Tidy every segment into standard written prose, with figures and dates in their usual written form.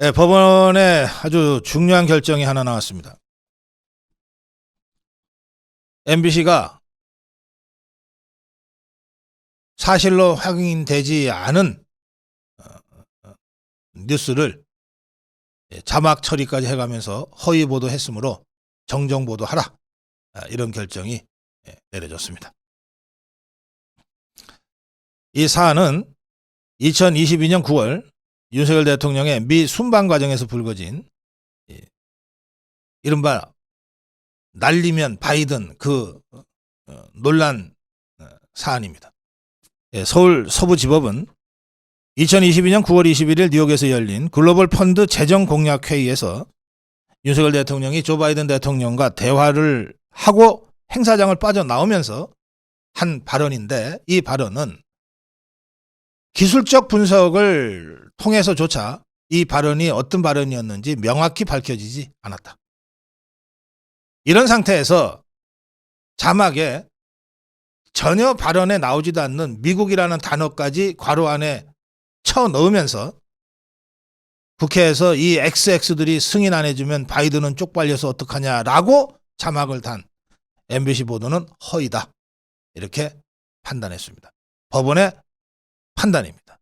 네, 법원에 아주 중요한 결정이 하나 나왔습니다. MBC가 사실로 확인되지 않은 뉴스를 자막 처리까지 해가면서 허위 보도했으므로 정정 보도하라, 이런 결정이 내려졌습니다. 이 사안은 2022년 9월 윤석열 대통령의 미 순방 과정에서 불거진 이른바 날리면 바이든 그 논란 사안입니다. 서울 서부지법은 2022년 9월 21일 뉴욕에서 열린 글로벌 펀드 재정 공약 회의에서 윤석열 대통령이 조 바이든 대통령과 대화를 하고 행사장을 빠져나오면서 한 발언인데, 이 발언은 기술적 분석을 통해서조차 이 발언이 어떤 발언이었는지 명확히 밝혀지지 않았다. 이런 상태에서 자막에 전혀 발언에 나오지도 않는 미국이라는 단어까지 괄호 안에 쳐 넣으면서 국회에서 이 XX들이 승인 안 해주면 바이든은 쪽팔려서 어떡하냐라고 자막을 단 MBC 보도는 허위다, 이렇게 판단했습니다. 법원의 판단입니다.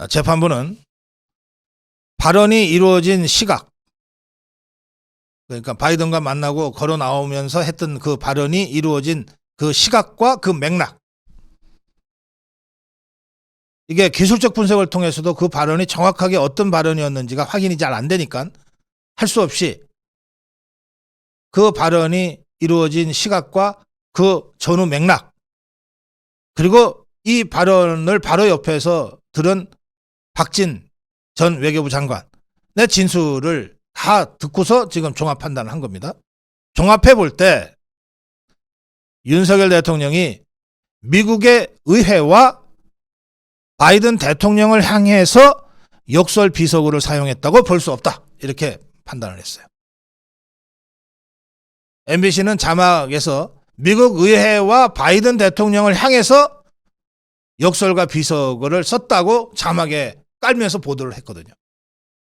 재판부는 발언이 이루어진 시각, 그러니까 바이든과 만나고 걸어 나오면서 했던 그 발언이 이루어진 그 시각과 그 맥락, 이게 기술적 분석을 통해서도 그 발언이 정확하게 어떤 발언이었는지가 확인이 잘 안 되니까 할 수 없이 그 발언이 이루어진 시각과 그 전후 맥락, 그리고 이 발언을 바로 옆에서 들은 박진 전 외교부 장관의 진술을 다 듣고서 지금 종합 판단을 한 겁니다. 종합해 볼 때 윤석열 대통령이 미국의 의회와 바이든 대통령을 향해서 욕설 비속어를 사용했다고 볼 수 없다, 이렇게 판단을 했어요. MBC는 자막에서 미국 의회와 바이든 대통령을 향해서 욕설과 비속어를 썼다고 자막에 깔면서 보도를 했거든요.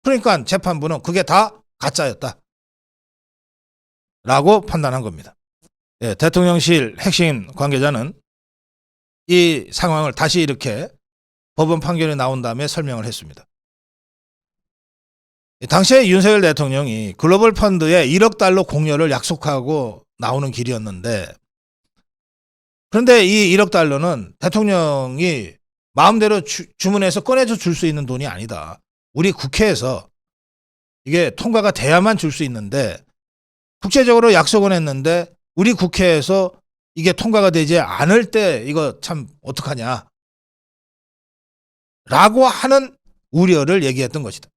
그러니까 재판부는 그게 다 가짜였다 라고 판단한 겁니다. 대통령실 핵심 관계자는 이 상황을 다시 이렇게 법원 판결이 나온 다음에 설명을 했습니다. 당시에 윤석열 대통령이 글로벌 펀드에 1억 달러 공여를 약속하고 나오는 길이었는데, 그런데 이 1억 달러는 대통령이 마음대로 주문해서 꺼내서 줄 수 있는 돈이 아니다. 우리 국회에서 이게 통과가 돼야만 줄 수 있는데, 국제적으로 약속은 했는데 우리 국회에서 이게 통과가 되지 않을 때 이거 참 어떡하냐 라고 하는 우려를 얘기했던 것이다.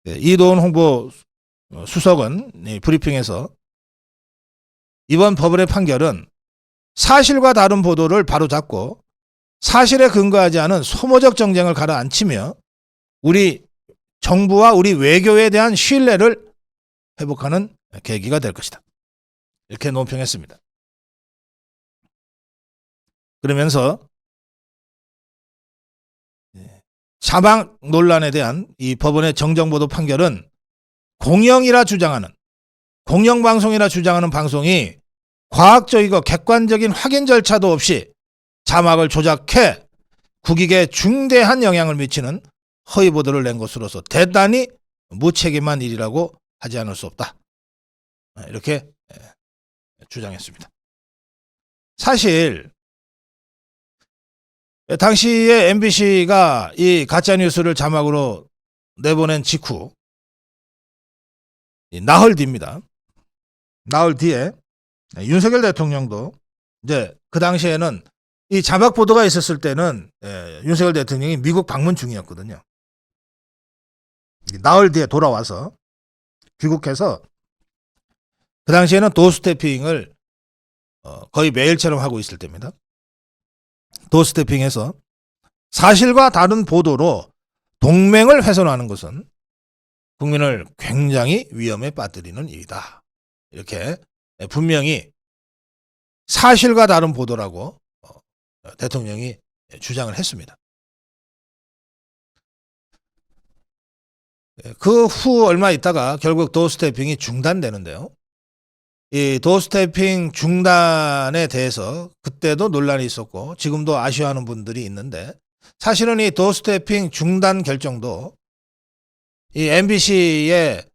이도훈 홍보 수석은 브리핑에서 이번 법원의 판결은 사실과 다른 보도를 바로잡고 사실에 근거하지 않은 소모적 정쟁을 가라앉히며 우리 정부와 우리 외교에 대한 신뢰를 회복하는 계기가 될 것이다, 이렇게 논평했습니다. 그러면서 자막 논란에 대한 이 법원의 정정보도 판결은 공영이라 주장하는, 공영방송이라 주장하는 방송이 과학적이고 객관적인 확인 절차도 없이 자막을 조작해 국익에 중대한 영향을 미치는 허위 보도를 낸 것으로서 대단히 무책임한 일이라고 하지 않을 수 없다, 이렇게 주장했습니다. 사실 당시에 MBC가 이 가짜뉴스를 자막으로 내보낸 직후 나흘 뒤입니다. 나흘 뒤에 윤석열 대통령도 이제 그 당시에는 이 자막 보도가 있었을 때는 윤석열 대통령이 미국 방문 중이었거든요. 나흘 뒤에 돌아와서 귀국해서 그 당시에는 도스태핑을 거의 매일처럼 하고 있을 때입니다. 도스태핑에서 사실과 다른 보도로 동맹을 훼손하는 것은 국민을 굉장히 위험에 빠뜨리는 일이다, 이렇게 분명히 사실과 다른 보도라고 대통령이 주장을 했습니다. 그 후 얼마 있다가 결국 도어스태핑이 중단되는데요. 이 도어스태핑 중단에 대해서 그때도 논란이 있었고 지금도 아쉬워하는 분들이 있는데, 사실은 이 도어스태핑 중단 결정도 이 MBC의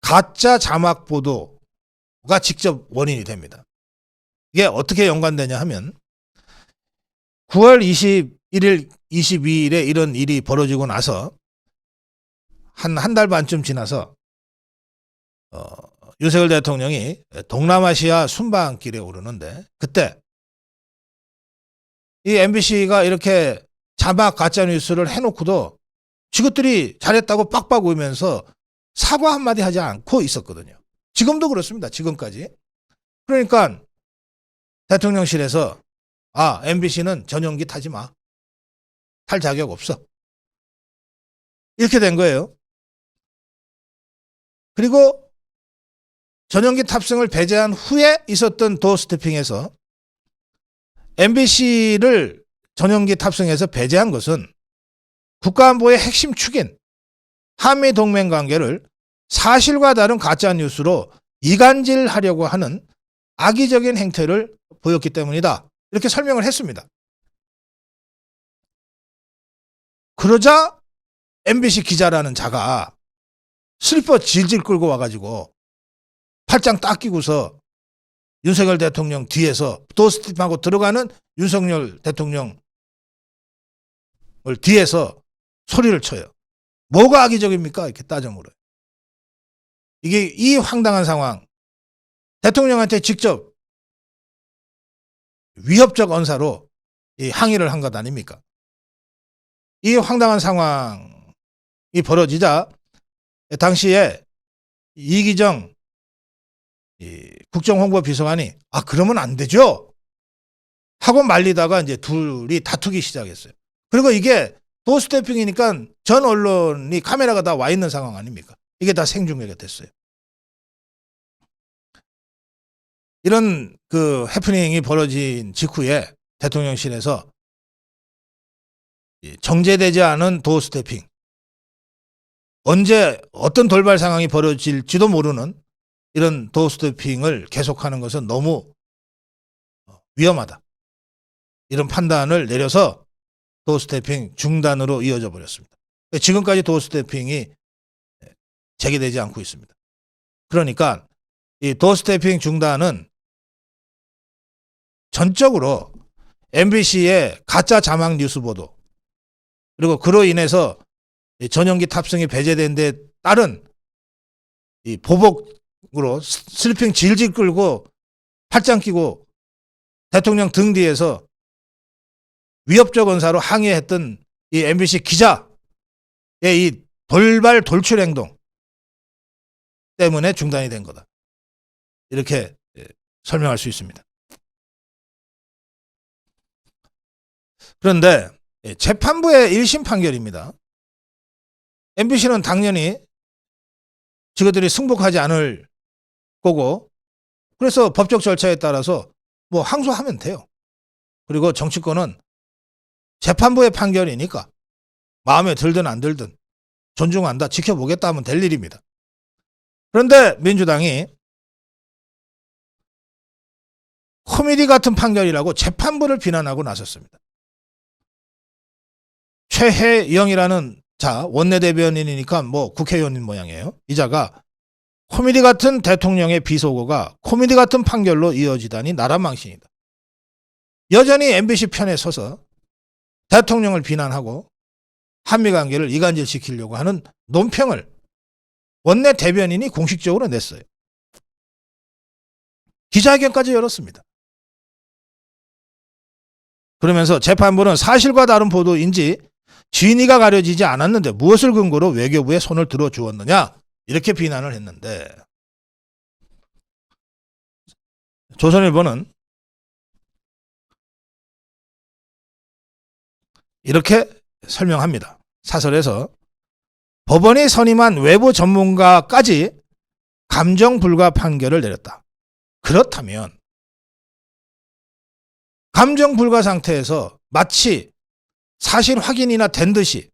가짜 자막 보도가 직접 원인이 됩니다. 이게 어떻게 연관되냐 하면 9월 21일, 22일에 이런 일이 벌어지고 나서 한 달 반쯤 지나서 윤석열 대통령이 동남아시아 순방길에 오르는데, 그때 이 MBC가 이렇게 자막 가짜뉴스를 해놓고도 지것들이 잘했다고 빡빡 울면서 사과 한마디 하지 않고 있었거든요. 지금도 그렇습니다. 지금까지. 그러니까 대통령실에서 MBC는 전용기 타지 마. 탈 자격 없어. 이렇게 된 거예요. 그리고 전용기 탑승을 배제한 후에 있었던 도어스태핑에서 MBC를 전용기 탑승해서 배제한 것은 국가안보의 핵심 축인 한미 동맹 관계를 사실과 다른 가짜뉴스로 이간질하려고 하는 악의적인 행태를 보였기 때문이다. 이렇게 설명을 했습니다. 그러자 MBC 기자라는 자가 슬리퍼 질질 끌고 와가지고 팔짱 딱 끼고서 윤석열 대통령 뒤에서 도어스태핑하고 들어가는 윤석열 대통령을 뒤에서 소리를 쳐요. 뭐가 악의적입니까? 이렇게 따져 물어요. 이게 이 황당한 상황, 대통령한테 직접 위협적 언사로 항의를 한 것 아닙니까? 이 황당한 상황이 벌어지자 당시에 이기정 국정홍보비서관이 그러면 안 되죠 하고 말리다가 이제 둘이 다투기 시작했어요. 그리고 이게 도어스태핑이니까 전 언론이 카메라가 다 와 있는 상황 아닙니까? 이게 다 생중계가 됐어요. 이런 그 해프닝이 벌어진 직후에 대통령실에서 정제되지 않은 도어스태핑, 언제 어떤 돌발 상황이 벌어질지도 모르는 이런 도어스태핑을 계속하는 것은 너무 위험하다, 이런 판단을 내려서 도어스태핑 중단으로 이어져 버렸습니다. 지금까지 도어스태핑이 재개되지 않고 있습니다. 그러니까 이 도어스태핑 중단은 전적으로 MBC의 가짜 자막 뉴스 보도, 그리고 그로 인해서 전용기 탑승이 배제된 데 따른 이 보복으로 슬리핑 질질 끌고 팔짱 끼고 대통령 등 뒤에서 위협적 언사로 항의했던 이 MBC 기자의 이 돌발 돌출 행동 때문에 중단이 된 거다, 이렇게 설명할 수 있습니다. 그런데 재판부의 1심 판결입니다. MBC는 당연히 저것들이 승복하지 않을 거고, 그래서 법적 절차에 따라서 뭐 항소하면 돼요. 그리고 정치권은 재판부의 판결이니까 마음에 들든 안 들든 존중한다, 지켜보겠다 하면 될 일입니다. 그런데 민주당이 코미디 같은 판결이라고 재판부를 비난하고 나섰습니다. 최혜영이라는 자, 원내대변인이니까 뭐 국회의원인 모양이에요. 이 자가 코미디 같은 대통령의 비속어가 코미디 같은 판결로 이어지다니 나라망신이다. 여전히 MBC 편에 서서 대통령을 비난하고 한미관계를 이간질시키려고 하는 논평을 원내대변인이 공식적으로 냈어요. 기자회견까지 열었습니다. 그러면서 재판부는 사실과 다른 보도인지 진위가 가려지지 않았는데 무엇을 근거로 외교부에 손을 들어주었느냐, 이렇게 비난을 했는데, 조선일보는 이렇게 설명합니다. 사설에서 법원이 선임한 외부 전문가까지 감정 불가 판결을 내렸다. 그렇다면 감정 불가 상태에서 마치 사실 확인이나 된 듯이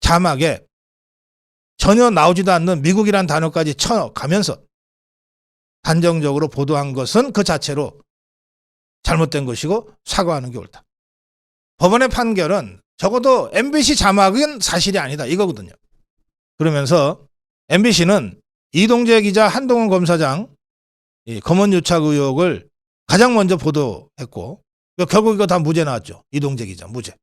자막에 전혀 나오지도 않는 미국이란 단어까지 쳐가면서 단정적으로 보도한 것은 그 자체로 잘못된 것이고 사과하는 게 옳다. 법원의 판결은 적어도 MBC 자막은 사실이 아니다 이거거든요. 그러면서 MBC는 이동재 기자, 한동훈 검사장 검언유착 의혹을 가장 먼저 보도했고 결국 이거 다 무죄 나왔죠. 이동재 기자 무죄.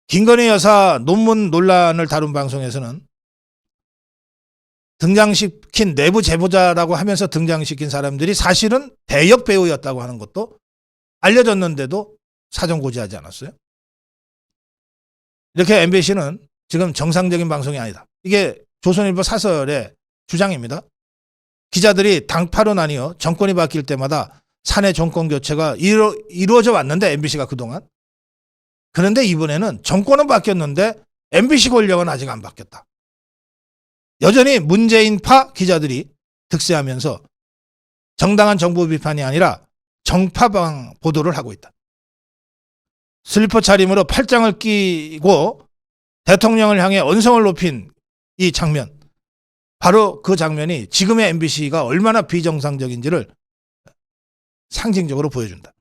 김건희 여사 논문 논란을 다룬 방송에서는 등장시킨 내부 제보자라고 하면서 등장시킨 사람들이 사실은 대역 배우였다고 하는 것도 알려졌는데도 사전 고지하지 않았어요. 이렇게 MBC는 지금 정상적인 방송이 아니다. 이게 조선일보 사설의 주장입니다. 기자들이 당파로 나뉘어 정권이 바뀔 때마다 사내 정권 교체가 이루어져 왔는데 MBC가 그동안. 그런데 이번에는 정권은 바뀌었는데 MBC 권력은 아직 안 바뀌었다. 여전히 문재인파 기자들이 득세하면서 정당한 정부 비판이 아니라 정파방 보도를 하고 있다. 슬리퍼 차림으로 팔짱을 끼고 대통령을 향해 언성을 높인 이 장면, 바로 그 장면이 지금의 MBC가 얼마나 비정상적인지를 상징적으로 보여준다.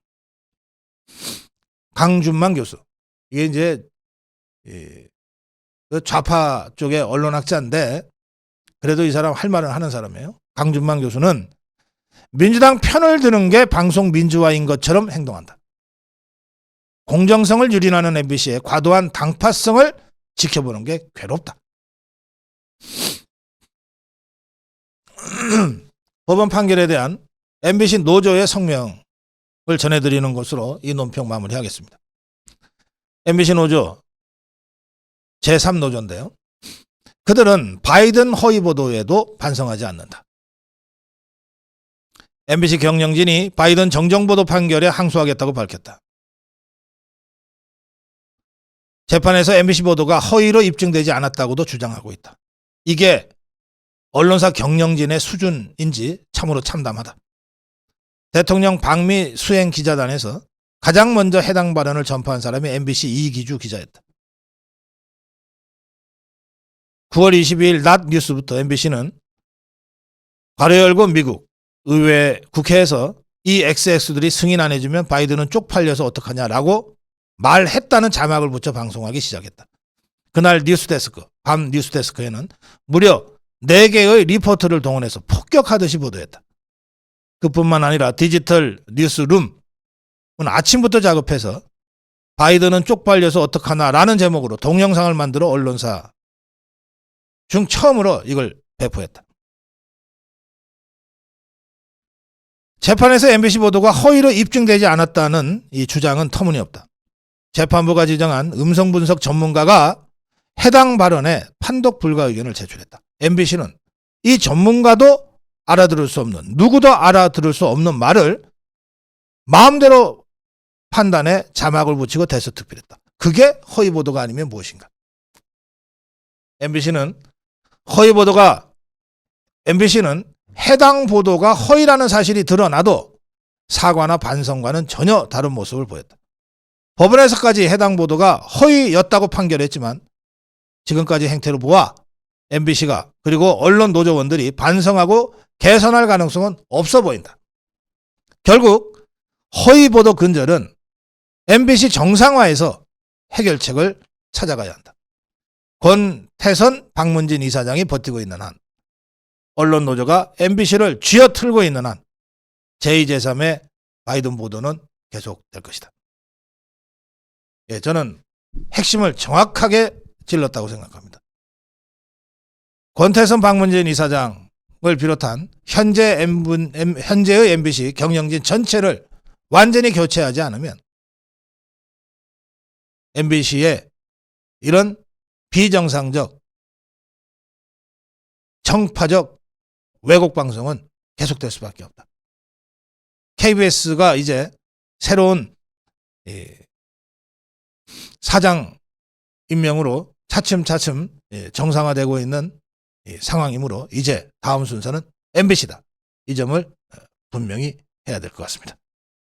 강준만 교수, 이게 이제 좌파 쪽의 언론학자인데 그래도 이 사람 할 말은 하는 사람이에요. 강준만 교수는 민주당 편을 드는 게 방송 민주화인 것처럼 행동한다. 공정성을 유린하는 MBC의 과도한 당파성을 지켜보는 게 괴롭다. 법원 판결에 대한 MBC 노조의 성명을 전해드리는 것으로 이 논평 마무리하겠습니다. MBC 노조 제3노조인데요. 그들은 바이든 허위 보도에도 반성하지 않는다. MBC 경영진이 바이든 정정보도 판결에 항소하겠다고 밝혔다. 재판에서 MBC 보도가 허위로 입증되지 않았다고도 주장하고 있다. 이게 언론사 경영진의 수준인지 참으로 참담하다. 대통령 방미 수행 기자단에서 가장 먼저 해당 발언을 전파한 사람이 MBC 이기주 기자였다. 9월 22일 낮 뉴스부터 MBC는 괄호 열고 미국 의회 국회에서 이 XX들이 승인 안 해주면 바이든은 쪽팔려서 어떡하냐라고 말했다는 자막을 붙여 방송하기 시작했다. 그날 뉴스데스크, 밤 뉴스데스크에는 무려 4개의 리포터를 동원해서 폭격하듯이 보도했다. 그뿐만 아니라 디지털 뉴스룸은 아침부터 작업해서 바이든은 쪽팔려서 어떡하나라는 제목으로 동영상을 만들어 언론사 중 처음으로 이걸 배포했다. 재판에서 MBC 보도가 허위로 입증되지 않았다는 이 주장은 터무니없다. 재판부가 지정한 음성분석 전문가가 해당 발언에 판독 불가 의견을 제출했다. MBC는 이 전문가도 알아들을 수 없는, 누구도 알아들을 수 없는 말을 마음대로 판단해 자막을 붙이고 대서특필했다. 그게 허위 보도가 아니면 무엇인가? MBC는 해당 보도가 허위라는 사실이 드러나도 사과나 반성과는 전혀 다른 모습을 보였다. 법원에서까지 해당 보도가 허위였다고 판결했지만 지금까지 행태로 보아 MBC가 그리고 언론 노조원들이 반성하고 개선할 가능성은 없어 보인다. 결국 허위 보도 근절은 MBC 정상화에서 해결책을 찾아가야 한다. 권태선 박문진 이사장이 버티고 있는 한, 언론 노조가 MBC를 쥐어틀고 있는 한 제2, 제3의 바이든 보도는 계속될 것이다. 예, 저는 핵심을 정확하게 찔렀다고 생각합니다. 권태선 박문진 이사장을 비롯한 현재의 MBC 경영진 전체를 완전히 교체하지 않으면 MBC의 이런 비정상적, 청파적 왜곡 방송은 계속될 수밖에 없다. KBS가 이제 새로운 사장 임명으로 차츰차츰 정상화되고 있는 상황이므로 이제 다음 순서는 MBC다. 이 점을 분명히 해야 될 것 같습니다.